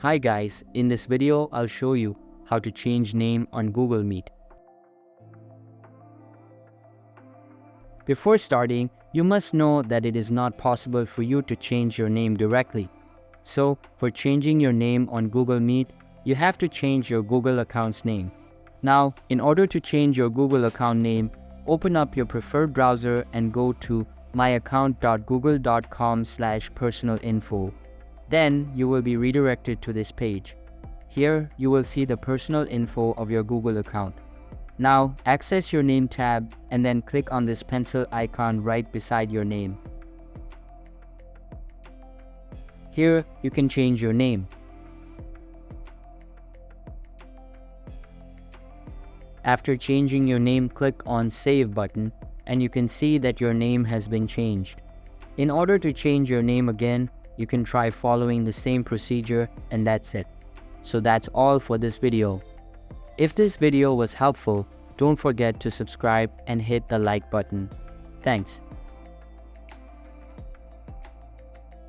Hi guys, in this video I'll show you how to change name on Google Meet. Before starting, you must know that it is not possible for you to change your name directly. So, for changing your name on Google Meet, you have to change your Google account's name. Now, in order to change your Google account name, open up your preferred browser and go to myaccount.google.com/personalinfo. Then, you will be redirected to this page. Here, you will see the personal info of your Google account. Now, access your name tab and then click on this pencil icon right beside your name. Here, you can change your name. After changing your name, click on Save button and you can see that your name has been changed. In order to change your name again, you can try following the same procedure and that's it. So that's all for this video. If this video was helpful, don't forget to subscribe and hit the like button. Thanks.